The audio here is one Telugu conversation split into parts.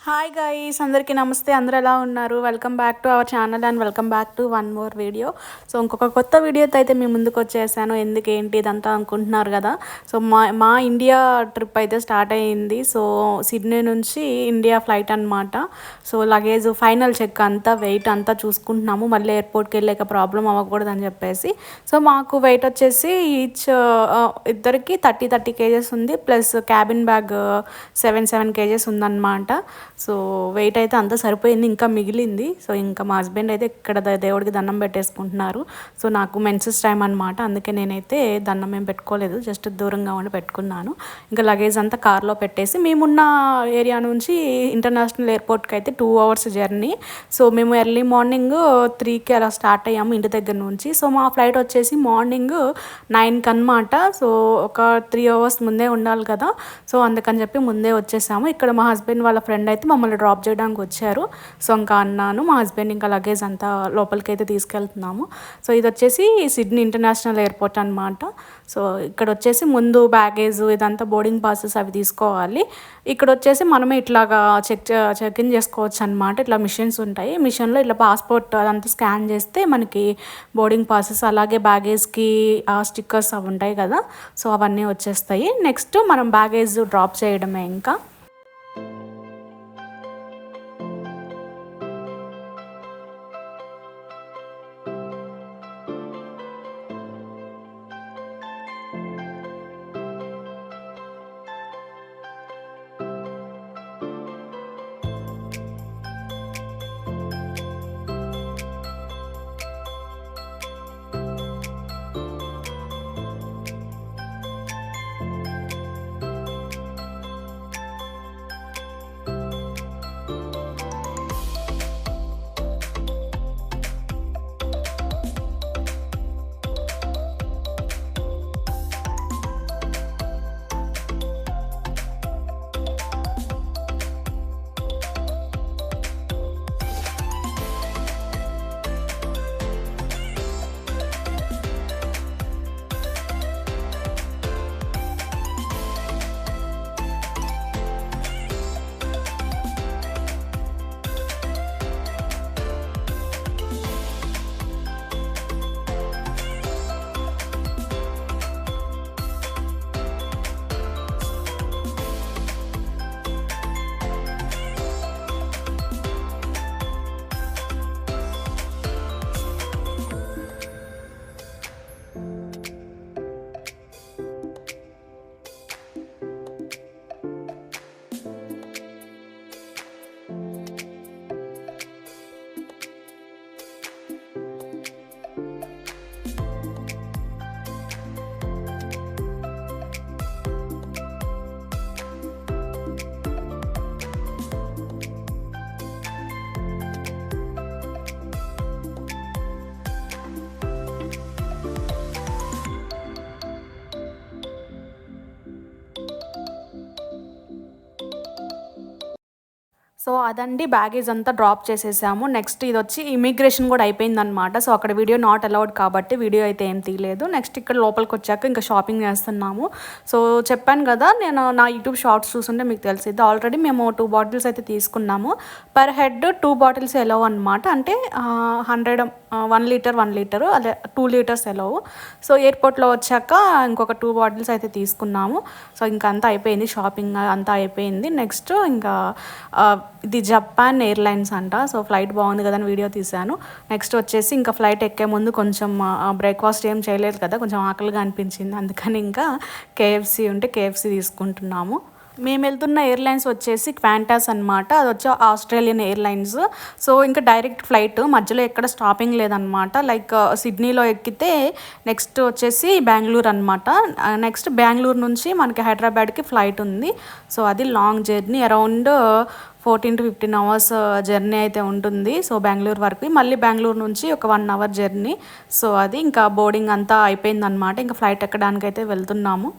హాయ్ గైస్, అందరికీ నమస్తే. అందరూ ఎలా ఉన్నారు? Welcome back to our channel and welcome back to one more video. So ఇంకొక కొత్త వీడియోతో అయితే మీ ముందుకు వచ్చేసాను. ఎందుకు ఏంటి ఇదంతా అనుకుంటున్నారు కదా. సో మా ఇండియా ట్రిప్ అయితే స్టార్ట్ అయ్యింది. సో సిడ్నీ నుంచి ఇండియా ఫ్లైట్ అనమాట. సో లగేజ్ ఫైనల్ చెక్ అంతా వెయిట్ అంతా చూసుకుంటున్నాము. మళ్ళీ ఎయిర్పోర్ట్కి వెళ్ళాక ప్రాబ్లం అవ్వకూడదు అని చెప్పేసి. సో మాకు వెయిట్ వచ్చేసి ఈచ్ ఇద్దరికి 30 కేజెస్ ఉంది. ప్లస్ క్యాబిన్ బ్యాగ్ 7 కేజెస్ ఉందన్నమాట. సో వెయిట్ అయితే అంతా సరిపోయింది, ఇంకా మిగిలింది. సో ఇంకా మా హస్బెండ్ అయితే ఇక్కడ దేవుడికి దండం పెట్టేసుకుంటున్నారు. సో నాకు మెన్సెస్ టైం అనమాట, అందుకే నేనైతే దండం ఏం పెట్టుకోలేదు, జస్ట్ దూరంగా ఉండి పెట్టుకున్నాను. ఇంకా లగేజ్ అంతా కార్లో పెట్టేసి మేమున్న ఏరియా నుంచి ఇంటర్నేషనల్ ఎయిర్పోర్ట్కి అయితే 2 hours జర్నీ. సో మేము ఎర్లీ మార్నింగ్ 3కి అలా స్టార్ట్ అయ్యాము ఇంటి దగ్గర నుంచి. సో మా ఫ్లైట్ వచ్చేసి మార్నింగ్ 9కి అనమాట. సో ఒక 3 hours ముందే ఉండాలి కదా. సో అందుకని చెప్పి ముందే వచ్చేసాము. ఇక్కడ మా హస్బెండ్ వాళ్ళ ఫ్రెండ్ అయితే మమ్మల్ని డ్రాప్ చేయడానికి వచ్చారు. సో ఇంకా అన్నాను, మా హస్బెండ్ ఇంకా లగేజ్ అంతా లోపలికి అయితే తీసుకెళ్తున్నాము. సో ఇది వచ్చేసి సిడ్నీ ఇంటర్నేషనల్ ఎయిర్పోర్ట్ అనమాట. సో ఇక్కడ వచ్చేసి ముందు బ్యాగేజ్ ఇదంతా బోర్డింగ్ పాసెస్ అవి తీసుకోవాలి. ఇక్కడ వచ్చేసి మనమే ఇట్లాగా చెక్ ఇన్ చేసుకోవచ్చు అనమాట. ఇట్లా మిషన్స్ ఉంటాయి. మిషన్లో ఇట్లా పాస్పోర్ట్ అదంతా స్కాన్ చేస్తే మనకి బోర్డింగ్ పాసెస్ అలాగే బ్యాగేజ్కి స్టిక్కర్స్ అవి ఉంటాయి కదా. సో అవన్నీ వచ్చేస్తాయి. నెక్స్ట్ మనం బ్యాగేజ్ డ్రాప్ చేయడమే ఇంకా. సో అదండి, బ్యాగేజ్ అంతా డ్రాప్ చేసేసాము. నెక్స్ట్ ఇది వచ్చి ఇమిగ్రేషన్ కూడా అయిపోయిందనమాట. సో అక్కడ వీడియో నాట్ అలౌడ్ కాబట్టి వీడియో అయితే ఏం తీయలేదు. నెక్స్ట్ ఇక్కడ లోపలికి వచ్చాక ఇంకా షాపింగ్ చేస్తున్నాము. సో చెప్పాను కదా, నేను నా యూట్యూబ్ షార్ట్స్ చూస్తుంటే మీకు తెలిసింది. ఆల్రెడీ మేము 2 bottles అయితే తీసుకున్నాము. పర్ హెడ్ 2 bottles ఎలవ్ అనమాట. అంటే 1 liter అదే 2 liters ఎలవ్. సో ఎయిర్పోర్ట్లో వచ్చాక ఇంకొక 2 bottles అయితే తీసుకున్నాము. సో ఇంకా అంతా అయిపోయింది, షాపింగ్ అంతా అయిపోయింది. నెక్స్ట్ ఇంకా ఇది జపాన్ ఎయిర్లైన్స్ అంట. సో ఫ్లైట్ బాగుంది కదా అని వీడియో తీశాను. నెక్స్ట్ వచ్చేసి ఇంకా ఫ్లైట్ ఎక్కే ముందు కొంచెం బ్రేక్ఫాస్ట్ ఏం చేయలేదు కదా, కొంచెం ఆకలిగా అనిపించింది. అందుకని ఇంకా కేఎఫ్సీ ఉంటే కేఎఫ్సీ తీసుకుంటున్నాము. మేము వెళ్తున్న ఎయిర్లైన్స్ వచ్చేసి క్వాంటాస్ అనమాట. అది వచ్చి ఆస్ట్రేలియన్ ఎయిర్లైన్స్. సో ఇంకా డైరెక్ట్ ఫ్లైట్, మధ్యలో ఎక్కడ స్టాపింగ్ లేదనమాట. లైక్ సిడ్నీలో ఎక్కితే నెక్స్ట్ వచ్చేసి బెంగళూరు అనమాట. నెక్స్ట్ బెంగళూరు నుంచి మనకి హైదరాబాద్కి ఫ్లైట్ ఉంది. సో అది long journey, around 14 to 15 hours journey అయితే ఉంటుంది. సో బెంగళూరు వరకు, మళ్ళీ బెంగళూరు నుంచి ఒక 1 hour జర్నీ. సో అది ఇంకా బోర్డింగ్ అంతా అయిపోయిందనమాట. ఇంకా ఫ్లైట్ ఎక్కడానికి అయితే వెళ్తున్నాము.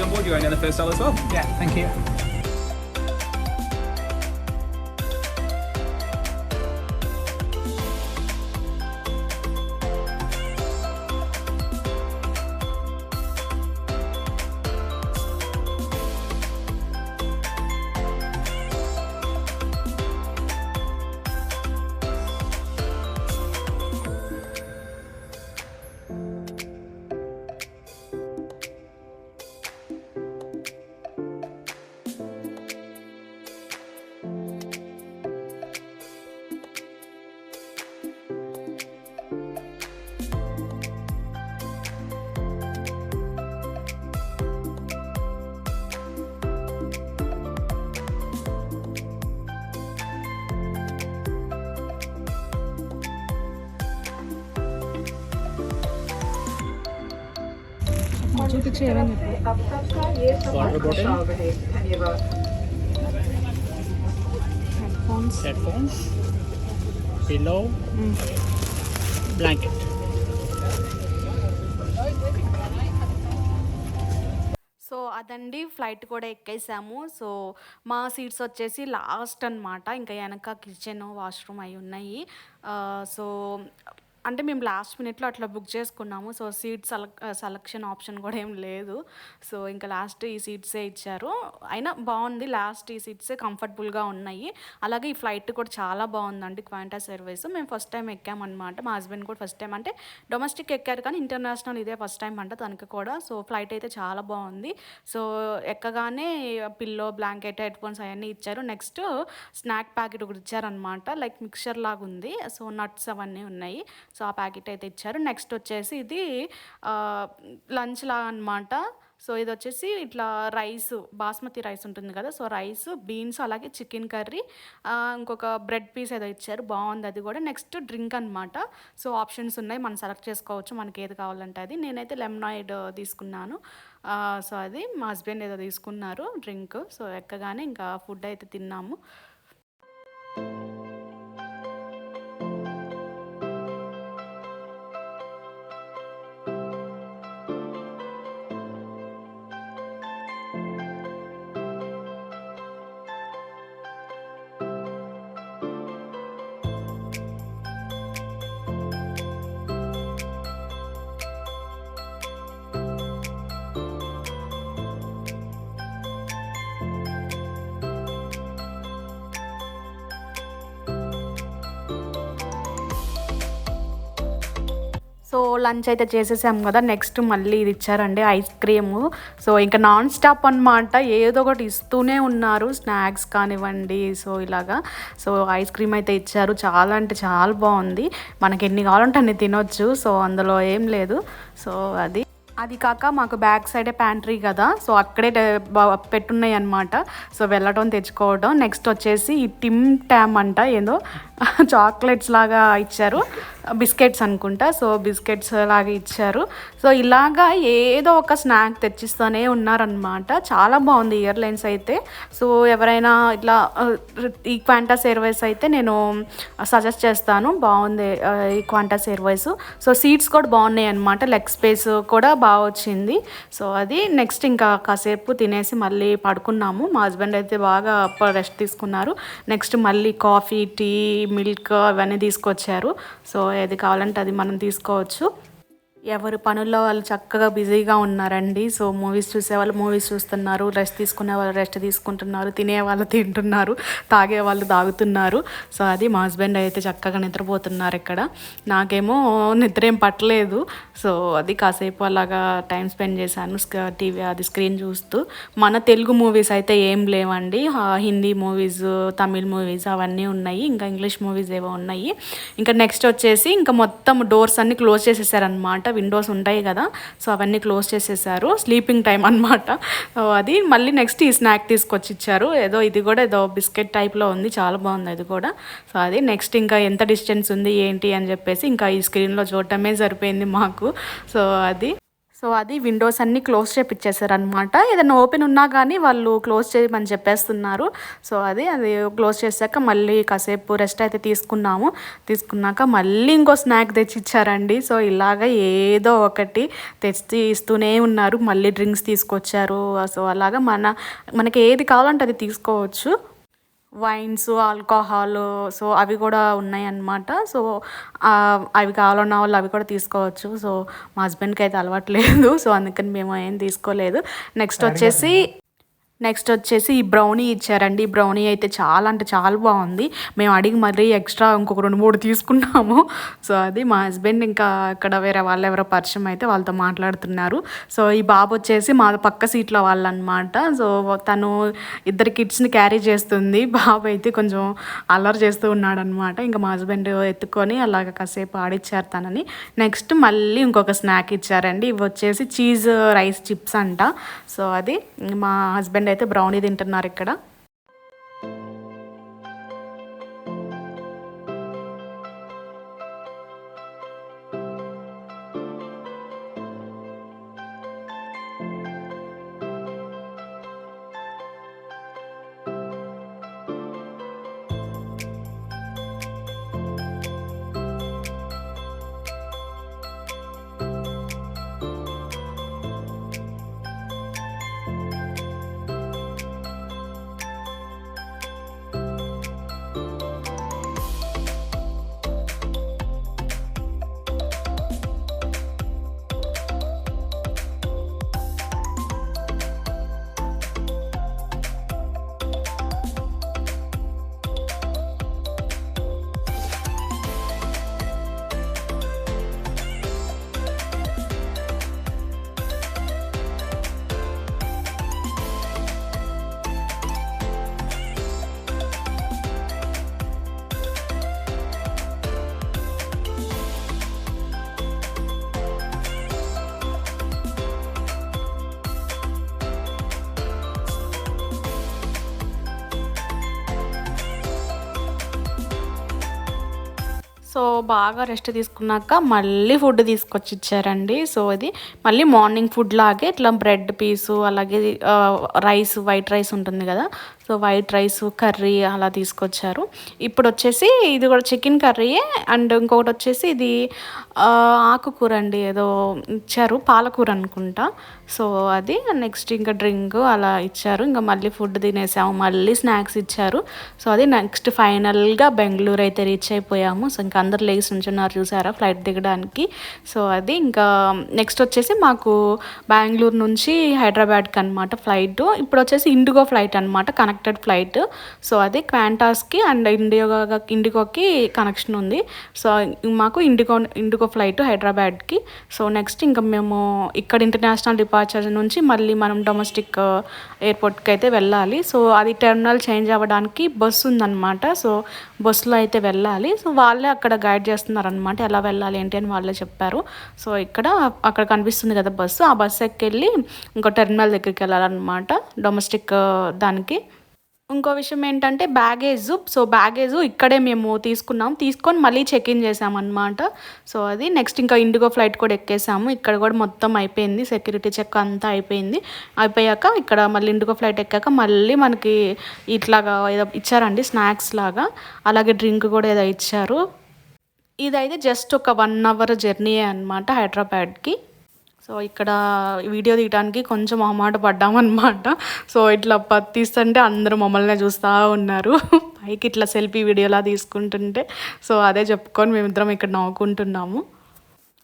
you on board. You're only on the first aisle as well. Yeah, thank you. Water bottle, headphones, pillow, blanket. So అదండి ఫ్లైట్ కూడా ఎక్కేసాము. సో మా సీట్స్ వచ్చేసి లాస్ట్ అనమాట. ఇంకా వెనక కిచెన్ వాష్రూమ్ అవి ఉన్నాయి. సో అంటే మేము లాస్ట్ మినిట్లో అట్లా బుక్ చేసుకున్నాము. సో సీట్ సెలక్షన్ ఆప్షన్ కూడా ఏం లేదు. సో ఇంకా లాస్ట్ ఈ సీట్సే ఇచ్చారు. అయినా బాగుంది, లాస్ట్ ఈ సీట్సే కంఫర్టబుల్గా ఉన్నాయి. అలాగే ఈ ఫ్లైట్ కూడా చాలా బాగుందండి, క్వాంటాస్ ఎయిర్వేస్. మేము ఫస్ట్ టైం ఎక్కామన్నమాట. మా హస్బెండ్ కూడా ఫస్ట్ టైం, అంటే డొమెస్టిక్ ఎక్కారు కానీ ఇంటర్నేషనల్ ఇదే ఫస్ట్ టైం అంట తనకి కూడా. సో ఫ్లైట్ అయితే చాలా బాగుంది. సో ఎక్కగానే పిల్లో, బ్లాంకెట్, హెడ్ఫోన్స్ అవన్నీ ఇచ్చారు. నెక్స్ట్ స్నాక్ ప్యాకెట్ ఒకటి ఇచ్చారనమాట, లైక్ మిక్చర్ లాగా ఉంది. సో నట్స్ అవన్నీ ఉన్నాయి. సో ఆ ప్యాకెట్ అయితే ఇచ్చారు. నెక్స్ట్ వచ్చేసి ఇది లంచ్ లాగా అనమాట. సో ఇది వచ్చేసి ఇట్లా రైస్, బాస్మతి రైస్ ఉంటుంది కదా, సో రైస్, బీన్స్, అలాగే చికెన్ కర్రీ, ఇంకొక బ్రెడ్ పీస్ ఏదో ఇచ్చారు, బాగుంది అది కూడా. నెక్స్ట్ డ్రింక్ అనమాట. సో ఆప్షన్స్ ఉన్నాయి, మనం సెలెక్ట్ చేసుకోవచ్చు మనకి ఏది కావాలంటే అది. నేనైతే లెమనాయిడ్ తీసుకున్నాను. సో అది మా హస్బెండ్ ఏదో తీసుకున్నారు డ్రింక్. సో ఎక్కగానే ఇంకా ఫుడ్ అయితే తిన్నాము. సో లంచ్ అయితే చేసేసాం కదా. నెక్స్ట్ మళ్ళీ ఇది ఇచ్చారండి, ఐస్ క్రీము. సో ఇంకా నాన్ స్టాప్ అనమాట, ఏదో ఒకటి ఇస్తూనే ఉన్నారు, స్నాక్స్ కానివ్వండి. సో ఇలాగా సో ఐస్ క్రీమ్ అయితే ఇచ్చారు, చాలా అంటే చాలా బాగుంది. మనకి ఎన్ని కావాలంటే అన్ని తినొచ్చు. సో అందులో ఏం లేదు. సో అది కాక మాకు బ్యాక్ సైడే ప్యాంట్రీ కదా, సో అక్కడే పెట్టున్నాయి అనమాట. సో వెళ్ళడం తెచ్చుకోవడం. నెక్స్ట్ వచ్చేసి ఈ టిమ్ ట్యామ్ అంట, ఏదో చాక్లెట్స్ లాగా ఇచ్చారు, బిస్కెట్స్ అనుకుంటా. సో బిస్కెట్స్ లాగా ఇచ్చారు. సో ఇలాగా ఏదో ఒక స్నాక్ తెచ్చిస్తూనే ఉన్నారనమాట. చాలా బాగుంది ఇయర్లైన్స్ అయితే. సో ఎవరైనా ఇట్లా ఈ క్వాంటాస్ ఎయిర్వేస్ అయితే నేను సజెస్ట్ చేస్తాను, బాగుంది ఈ క్వాంటాస్ ఎయిర్వేస్. సో సీట్స్ కూడా బాగున్నాయి అనమాట, లెగ్ స్పేస్ కూడా బాగా వచ్చింది. సో అది నెక్స్ట్ ఇంకా కాసేపు తినేసి మళ్ళీ పడుకున్నాము. మా హస్బెండ్ అయితే బాగా రెస్ట్ తీసుకున్నారు. నెక్స్ట్ మళ్ళీ కాఫీ, టీ, మిల్క్ అవన్నీ తీసుకొచ్చారు. సో ఏది కావాలంటే అది మనం తీసుకోవచ్చు. ఎవరి పనుల్లో వాళ్ళు చక్కగా బిజీగా ఉన్నారండి. సో మూవీస్ చూసేవాళ్ళు మూవీస్ చూస్తున్నారు, రెస్ట్ తీసుకునే వాళ్ళు రెస్ట్ తీసుకుంటున్నారు, తినేవాళ్ళు తింటున్నారు, తాగే వాళ్ళు తాగుతున్నారు. సో అది మా హస్బెండ్ అయితే చక్కగా నిద్రపోతున్నారు ఇక్కడ. నాకేమో నిద్ర ఏం పట్టలేదు. సో అది కాసేపు అలాగా టైం స్పెండ్ చేశాను టీవీ అది స్క్రీన్ చూస్తూ. మన తెలుగు మూవీస్ అయితే ఏం లేవండి, హిందీ మూవీస్, తమిళ్ మూవీస్ అవన్నీ ఉన్నాయి, ఇంకా ఇంగ్లీష్ మూవీస్ ఏవో ఉన్నాయి. ఇంకా నెక్స్ట్ వచ్చేసి ఇంకా మొత్తం డోర్స్ అన్నీ క్లోజ్ చేసేసారనమాట, విండోస్ ఉంటాయి కదా, సో అవన్నీ క్లోజ్ చేసేసారు. స్లీపింగ్ టైం అనమాట అది. మళ్ళీ నెక్స్ట్ ఈ స్నాక్ తీసుకొచ్చి ఇచ్చారు, ఏదో ఇది కూడా ఏదో బిస్కెట్ టైప్లో ఉంది, చాలా బాగుంది అది కూడా. సో అది నెక్స్ట్ ఇంకా ఎంత డిస్టెన్స్ ఉంది ఏంటి అని చెప్పేసి ఇంకా ఈ స్క్రీన్లో చూడటమే సరిపోయింది మాకు. సో అది సో అది విండోస్ అన్నీ క్లోజ్ చేపిచ్చేసారనమాట. ఏదైనా ఓపెన్ ఉన్నా కానీ వాళ్ళు క్లోజ్ చేయమని చెప్పేస్తున్నారు. సో అది క్లోజ్ చేశాక మళ్ళీ కాసేపు రెస్ట్ అయితే తీసుకున్నాక మళ్ళీ ఇంకో స్నాక్ తెచ్చి ఇచ్చారండి. సో ఇలాగ ఏదో ఒకటి తెచ్చి ఇస్తూనే ఉన్నారు. మళ్ళీ డ్రింక్స్ తీసుకొచ్చారు. సో అలాగా మనకి ఏది కావాలంటే అది తీసుకోవచ్చు. వైన్స్, ఆల్కహాల్, సో అవి కూడా ఉన్నాయన్నమాట. సో అవి కావాలన్న వాళ్ళు అవి కూడా తీసుకోవచ్చు. సో మా హస్బెండ్కి అయితే అలవాటు లేదు. సో అందుకని మేము ఏం తీసుకోలేదు. నెక్స్ట్ వచ్చేసి ఈ బ్రౌనీ ఇచ్చారండి. ఈ బ్రౌనీ అయితే చాలా అంటే చాలా బాగుంది. మేము అడిగి మరీ ఎక్స్ట్రా ఇంకొక 2-3 తీసుకున్నాము. సో అది మా హస్బెండ్ ఇంకా ఇక్కడ వేరే వాళ్ళు ఎవరో పరిచయం అయితే వాళ్ళతో మాట్లాడుతున్నారు. సో ఈ బాబు వచ్చేసి మా పక్క సీట్లో వాళ్ళనమాట. సో తను 2 కిడ్స్ని క్యారీ చేస్తుంది. బాబు అయితే కొంచెం అల్లరి చేస్తూ ఉన్నాడు అనమాట. ఇంకా మా హస్బెండ్ ఎత్తుకొని అలాగ కాసేపు ఆడిచ్చారు తనని. నెక్స్ట్ మళ్ళీ ఇంకొక స్నాక్ ఇచ్చారండి. ఇవి వచ్చేసి చీజ్ రైస్ చిప్స్ అంట. సో అది మా హస్బెండ్ అయితే బ్రౌనీ తింటున్నారు ఇక్కడ. సో బాగా రెస్ట్ తీసుకున్నాక మళ్ళీ ఫుడ్ తీసుకొచ్చి ఇచ్చారండి. సో ఇది మళ్ళీ మార్నింగ్ ఫుడ్ లాగే ఇట్లా బ్రెడ్ పీసు, అలాగే రైస్, వైట్ రైస్ ఉంటుంది కదా, సో వైట్ రైస్ కర్రీ అలా తీసుకొచ్చారు. ఇప్పుడు వచ్చేసి ఇది కూడా చికెన్ కర్రీయే. అండ్ ఇంకొకటి వచ్చేసి ఇది ఆకుకూర అండి, ఏదో ఇచ్చారు, పాలకూర అనుకుంటా. సో అది నెక్స్ట్ ఇంకా డ్రింక్ అలా ఇచ్చారు. ఇంకా మళ్ళీ ఫుడ్ తినేసాము, మళ్ళీ స్నాక్స్ ఇచ్చారు. సో అది నెక్స్ట్ ఫైనల్గా బెంగళూరు అయితే రీచ్ అయిపోయాము. సో ఇంకా అందరు లేచి ఉంచున్నారు చూసారా ఫ్లైట్ దిగడానికి. సో అది ఇంకా నెక్స్ట్ వచ్చేసి మాకు బెంగళూరు నుంచి హైదరాబాద్కి అనమాట ఫ్లైట్. ఇప్పుడు వచ్చేసి ఇండిగో ఫ్లైట్ అనమాట, కనెక్టెడ్ ఫ్లైట్. సో అది క్వాంటాస్కి అండ్ ఇండిగోకి కనెక్షన్ ఉంది. సో మాకు ఇండిగో ఫ్లైట్ హైదరాబాద్కి. సో నెక్స్ట్ ఇంకా మేము ఇక్కడ ఇంటర్నేషనల్ డిపార్చర్ నుంచి మళ్ళీ మనం డొమెస్టిక్ ఎయిర్పోర్ట్కి అయితే వెళ్ళాలి. సో అది టెర్మినల్ చేంజ్ అవ్వడానికి బస్సు ఉందన్నమాట. సో బస్సులో అయితే వెళ్ళాలి. సో వాళ్ళే అక్కడ గైడ్ చేస్తున్నారనమాట, ఎలా వెళ్ళాలి ఏంటి అని వాళ్ళే చెప్పారు. సో అక్కడ కనిపిస్తుంది కదా బస్సు, ఆ బస్సు ఎక్కెళ్ళి ఇంకో టెర్మినల్ దగ్గరికి వెళ్ళాలన్నమాట, డొమెస్టిక్ దానికి. ఇంకో విషయం ఏంటంటే బ్యాగేజ్. సో బ్యాగేజ్ ఇక్కడే మేము తీసుకొని మళ్ళీ చెక్ ఇన్ చేసామన్నమాట. సో అది నెక్స్ట్ ఇంకా ఇండిగో ఫ్లైట్ కూడా ఎక్కేసాము. ఇక్కడ కూడా మొత్తం అయిపోయింది, సెక్యూరిటీ చెక్ అంతా అయిపోయాక ఇక్కడ మళ్ళీ ఇండిగో ఫ్లైట్ ఎక్కాక మళ్ళీ మనకి ఇట్లాగా ఏదో ఇచ్చారండి స్నాక్స్ లాగా, అలాగే డ్రింక్ కూడా ఏదో ఇచ్చారు. ఇదైతే జస్ట్ ఒక 1 hour జర్నీయే అనమాట హైదరాబాద్కి. సో ఇక్కడ వీడియో తీయడానికి కొంచెం మొహమాట పడ్డామన్నమాట. సో ఇట్లా తీస్తుంటే అందరూ మమ్మల్ని చూస్తూ ఉన్నారు, పైకి ఇట్లా సెల్ఫీ వీడియోలా తీసుకుంటుంటే. సో అదే చెప్పుకొని మేమిద్దరం ఇక్కడ నవ్వుకుంటున్నాము.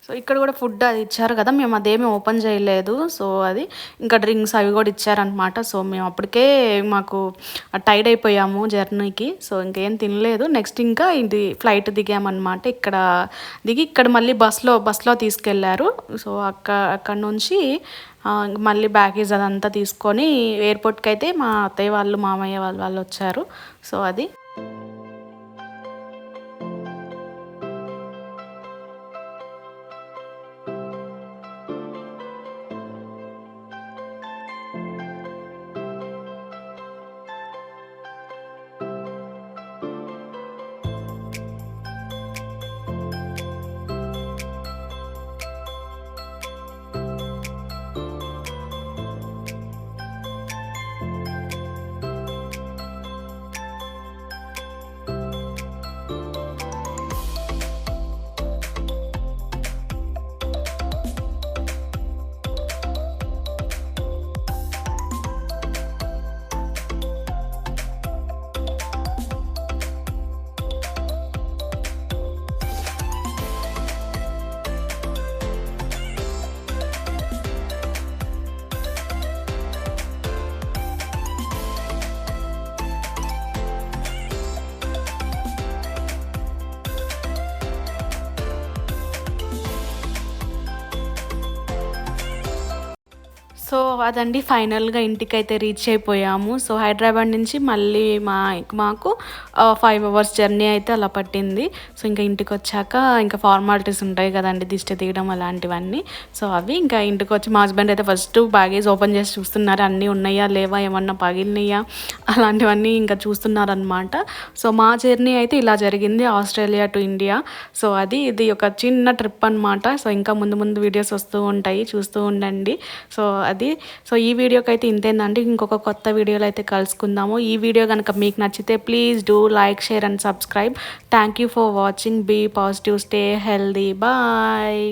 సో ఇక్కడ కూడా ఫుడ్ అది ఇచ్చారు కదా, మేము అదేమీ ఓపెన్ చేయలేదు. సో అది ఇంకా డ్రింక్స్ అవి కూడా ఇచ్చారనమాట. సో మేము అప్పటికే మాకు టైర్డ్ అయిపోయాము జర్నీకి. సో ఇంకేం తినలేదు. నెక్స్ట్ ఇంకా ఇది ఫ్లైట్ దిగామన్నమాట. ఇక్కడ మళ్ళీ బస్లో తీసుకెళ్లారు. సో అక్కడ నుంచి మళ్ళీ బ్యాగేజ్ అదంతా తీసుకొని ఎయిర్పోర్ట్కి అయితే మా అత్తయ్య వాళ్ళు, మామయ్య వాళ్ళు వచ్చారు. సో అది సో అదండి ఫైనల్గా ఇంటికైతే రీచ్ అయిపోయాము. సో హైదరాబాద్ నుంచి మళ్ళీ మాకు 5 అవర్స్ జర్నీ అయితే అలా పట్టింది. సో ఇంకా ఇంటికి వచ్చాక ఇంకా ఫార్మాలిటీస్ ఉంటాయి కదండి, దిష్టి తీయడం అలాంటివన్నీ. సో అవి ఇంకా ఇంటికి వచ్చి మా హస్బెండ్ అయితే ఫస్ట్ బ్యాగేజ్ ఓపెన్ చేసి చూస్తున్నారు, అన్నీ ఉన్నాయా లేవా, ఏమన్నా పగిలినాయా అలాంటివన్నీ ఇంకా చూస్తున్నారనమాట. సో మా జర్నీ అయితే ఇలా జరిగింది, ఆస్ట్రేలియా టు ఇండియా. సో ఇది ఒక చిన్న ట్రిప్ అనమాట. సో ఇంకా ముందు వీడియోస్ వస్తూ ఉంటాయి, చూస్తూ ఉండండి. సో ఈ వీడియోకి అయితే ఇంతేందండి. ఇంకొక కొత్త వీడియోలో అయితే కలుసుకుందాము. ఈ వీడియో కనుక మీకు నచ్చితే please do like, share and subscribe. Thank you for watching. Be positive, stay healthy, bye.